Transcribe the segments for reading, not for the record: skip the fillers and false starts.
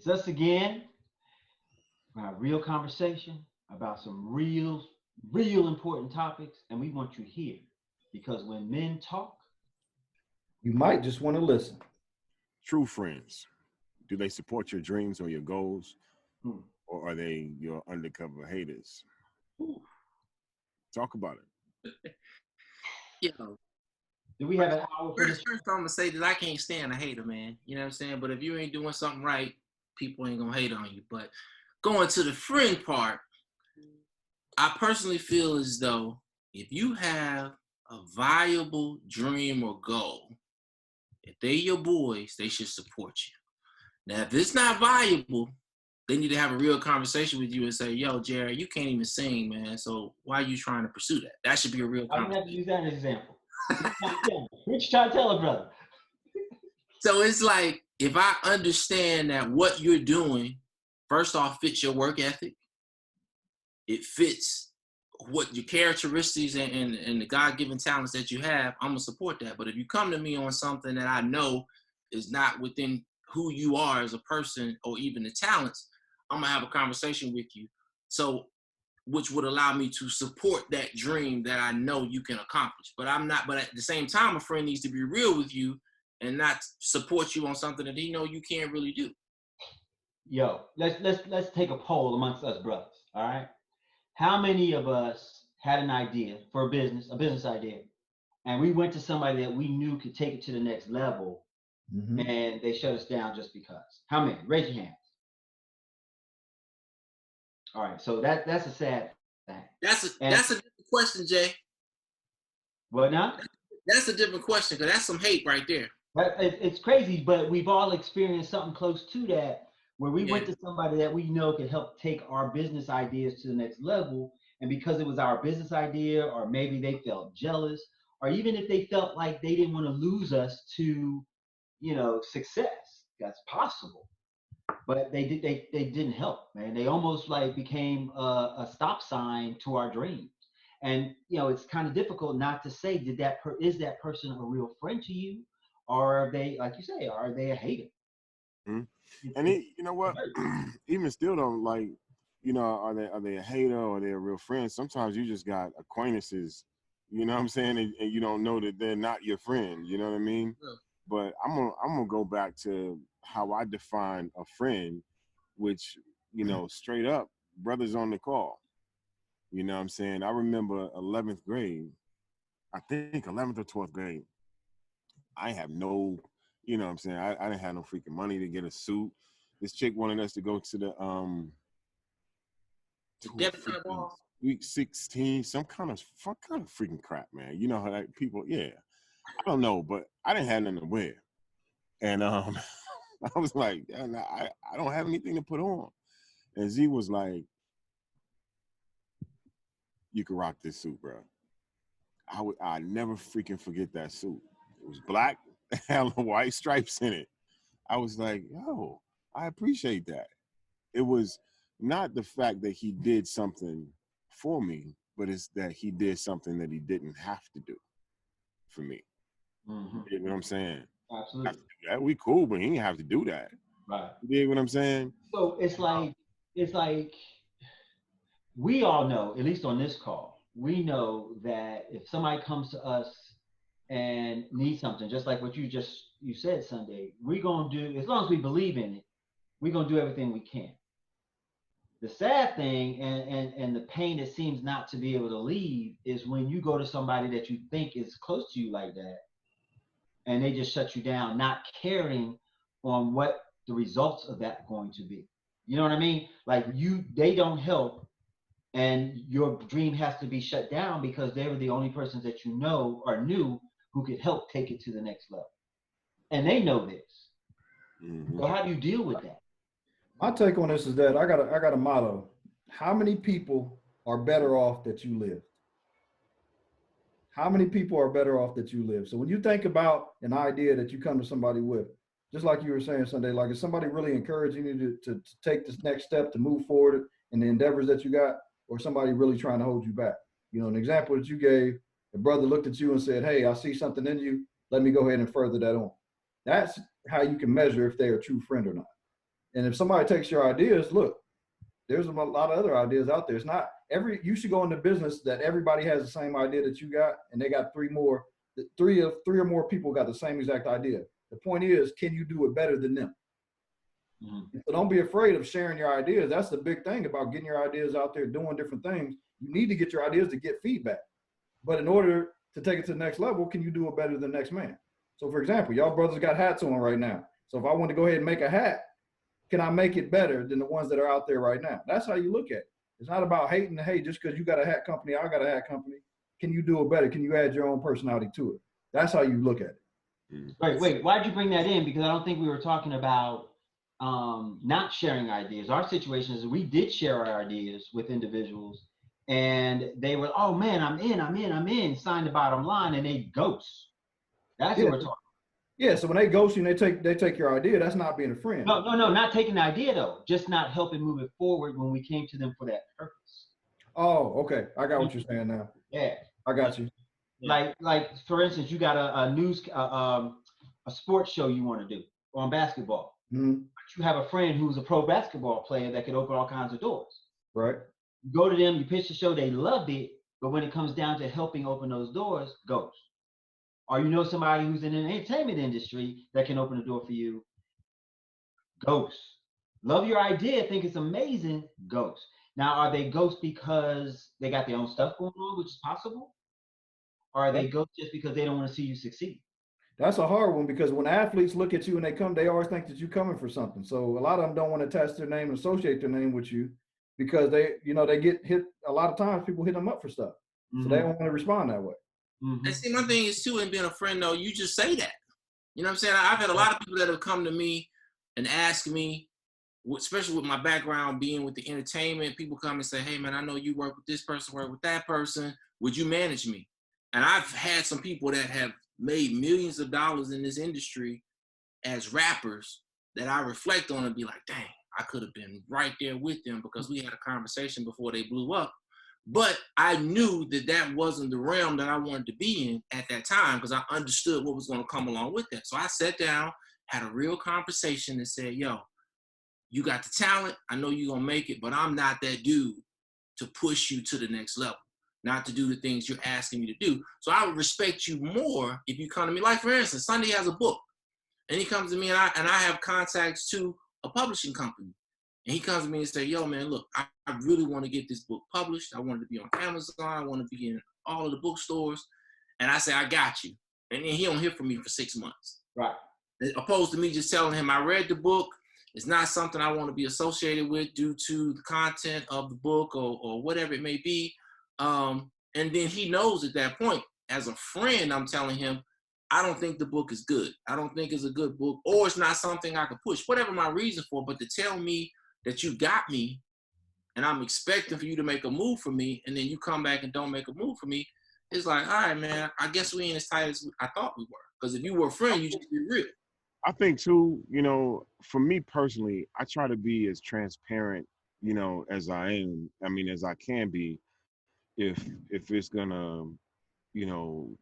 It's us again. A real conversation about some real important topics, and we want you here because when men talk, You might just want to listen. True friends, do they support your dreams or your goals, hmm, or are they your undercover haters? whew, Talk about it. Yo, do we have an hour for this? first I'm gonna say that I can't stand a hater, man. You know what I'm saying? But if you ain't doing something right, people ain't gonna hate on you. But going to the friend part, I personally feel as though if you have a viable dream or goal, if they your boys, they should support you. Now, if it's not viable, they need to have a real conversation with you and say, yo, Jared, you can't even sing, man. So why are you trying to pursue that? That should be a real I'm gonna have to conversation. use that as an example. What you trying to tell a brother? So it's like, if I understand that what you're doing, first off, fits your work ethic, it fits what your characteristics and the God-given talents that you have, I'm gonna support that. But if you come to me on something that I know is not within who you are as a person or even the talents, I'm gonna have a conversation with you. So, which would allow me to support that dream that I know you can accomplish. But at the same time, a friend needs to be real with you and not support you on something that he know you can't really do. Yo, let's take a poll amongst us brothers. All right. How many of us had an idea for a business idea, and we went to somebody that we knew could take it to the next level, and they shut us down just because? How many? Raise your hands. All right, so that's a sad thing. That's a different question, Jay. What now? That's a different question because that's some hate right there. It's crazy, but we've all experienced something close to that, where we went to somebody that we know could help take our business ideas to the next level, and because it was our business idea, or maybe they felt jealous, or even if they felt like they didn't want to lose us to, success. That's possible, but they didn't help, man. They almost like became a stop sign to our dreams. And it's kind of difficult not to say, is that person a real friend to you, or are they, like you say, are they a hater? Mm-hmm. And you know what? Even still, though, like, are they a hater or are they a real friend? Sometimes you just got acquaintances, you know what I'm saying, and you don't know that they're not your friend. You know what I mean? Yeah. But I'm gonna go back to how I define a friend, which, straight up, brothers on the call. You know what I'm saying? I remember 11th grade, I think 11th or 12th grade. I have no, you know what I'm saying? I didn't have no freaking money to get a suit. This chick wanted us to go to the week 16, some kind of freaking crap, man. You know how that people, I don't know, but I didn't have nothing to wear. And I was like, I don't have anything to put on. And Z was like, you can rock this suit, bro. I never freaking forget that suit. It was black, had white stripes in it. I was like, yo, I appreciate that. It was not the fact that he did something for me, but it's that he did something that he didn't have to do for me. Mm-hmm. You know what I'm saying? Absolutely. We cool, but he didn't have to do that. Right. You know what I'm saying? So it's like we all know, at least on this call, we know that if somebody comes to us and needs something, just like what you said, Sunday, we're gonna do, as long as we believe in it, we're gonna do everything we can. The sad thing and the pain that seems not to be able to leave is when you go to somebody that you think is close to you like that, and they just shut you down, not caring on what the results of that going to be. You know what I mean? Like they don't help, and your dream has to be shut down because they were the only persons that you know or knew who could help take it to the next level, and they know this. Mm-hmm. So how do you deal with that? My take on this is that I got a motto: how many people are better off that you live? How many people are better off that you live? So when you think about an idea that you come to somebody with, just like you were saying Sunday, like is somebody really encouraging you to take this next step, to move forward in the endeavors that you got, or somebody really trying to hold you back? An example that you gave, the brother looked at you and said, hey, I see something in you. Let me go ahead and further that on. That's how you can measure if they're a true friend or not. And if somebody takes your ideas, look, there's a lot of other ideas out there. It's not you should go into business that everybody has the same idea that you got, and they got three or more people got the same exact idea. The point is, can you do it better than them? Mm-hmm. So don't be afraid of sharing your ideas. That's the big thing about getting your ideas out there, doing different things. You need to get your ideas to get feedback. But in order to take it to the next level, can you do it better than the next man? So for example, y'all brothers got hats on right now. So if I want to go ahead and make a hat, can I make it better than the ones that are out there right now? That's how you look at it. It's not about hating, hey, just because you got a hat company, I got a hat company. Can you do it better? Can you add your own personality to it? That's how you look at it. Wait, why'd you bring that in? Because I don't think we were talking about not sharing ideas. Our situation is we did share our ideas with individuals, and they were, oh man, I'm in, sign the bottom line, and they ghost. That's what we're talking about. Yeah, so when they ghost you and they take your idea, that's not being a friend. No, not taking the idea though, just not helping move it forward when we came to them for that purpose. Oh, okay. I got what you're saying now. Yeah. I got you. Like for instance, you got a sports show you want to do on basketball. Mm-hmm. But you have a friend who's a pro basketball player that could open all kinds of doors. Right. You go to them, you pitch the show, they loved it, but when it comes down to helping open those doors, ghost. Or you know somebody who's in the entertainment industry that can open the door for you, ghost. Love your idea, think it's amazing, ghost. Now, are they ghosts because they got their own stuff going on, which is possible? Or are they ghosts just because they don't want to see you succeed? That's a hard one, because when athletes look at you and they come, they always think that you're coming for something. So a lot of them don't want to attach their name and associate their name with you, because they get hit. A lot of times people hit them up for stuff. Mm-hmm. So they don't want to respond that way. Mm-hmm. And see, my thing is too, and being a friend though, you just say that. You know what I'm saying? I've had a lot of people that have come to me and ask me, especially with my background being with the entertainment, people come and say, hey man, I know you work with this person, work with that person. Would you manage me? And I've had some people that have made millions of dollars in this industry as rappers that I reflect on and be like, dang, I could have been right there with them because we had a conversation before they blew up. But I knew that that wasn't the realm that I wanted to be in at that time, because I understood what was going to come along with that. So I sat down, had a real conversation and said, yo, you got the talent. I know you're going to make it, but I'm not that dude to push you to the next level, not to do the things you're asking me to do. So I would respect you more if you come to me. Like, for instance, Sunday has a book, and he comes to me, and I have contacts to a publishing company. And he comes to me and say, yo, man, look, I really want to get this book published. I want it to be on Amazon. I want to be in all of the bookstores. And I say, I got you. And then he don't hear from me for 6 months. Right. Opposed to me just telling him, I read the book. It's not something I want to be associated with due to the content of the book or whatever it may be. And then he knows at that point, as a friend, I'm telling him, I don't think the book is good. I don't think it's a good book, or it's not something I could push, whatever my reason for. But to tell me that you got me and I'm expecting for you to make a move for me, and then you come back and don't make a move for me, it's like, all right, man, I guess we ain't as tight as I thought we were. Because if you were a friend, you just be real. I think too, for me personally, I try to be as transparent, as I am. I mean, as I can be, if it's gonna,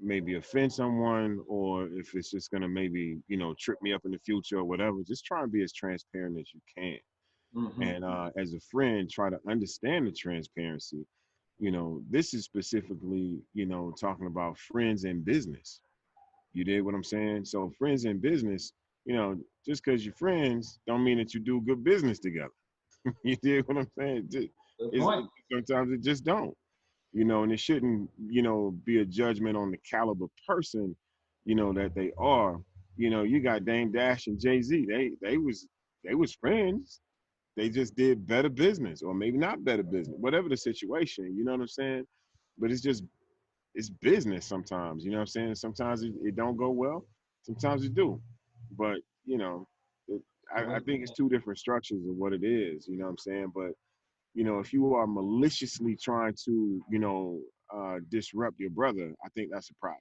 maybe offend someone, or if it's just gonna maybe, trip me up in the future or whatever. Just try and be as transparent as you can. Mm-hmm. And as a friend, try to understand the transparency. This is specifically, talking about friends in business. You dig what I'm saying? So friends in business, just because you're friends don't mean that you do good business together. You dig what I'm saying? Sometimes it just don't. And it shouldn't, be a judgment on the caliber person, that they are. You got Dame Dash and Jay-Z. They was friends. They just did better business, or maybe not better business, whatever the situation, you know what I'm saying? But it's business sometimes, you know what I'm saying? Sometimes it don't go well, sometimes it do. But, I think it's two different structures of what it is, you know what I'm saying? But, if you are maliciously trying to, disrupt your brother, I think that's a problem.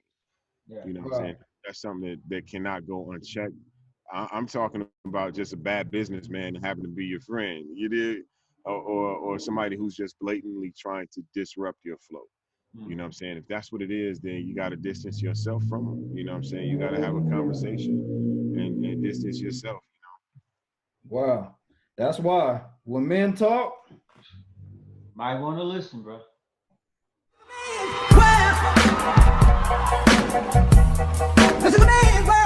Yeah. You know what I'm saying? That's something that cannot go unchecked. I'm talking about just a bad businessman and happen to be your friend, you did, or somebody who's just blatantly trying to disrupt your flow. You know what I'm saying? If that's what it is, then you got to distance yourself from them. You know what I'm saying? You got to have a conversation and distance yourself. Wow. That's why when men talk, might want to listen, bro. Listen to me.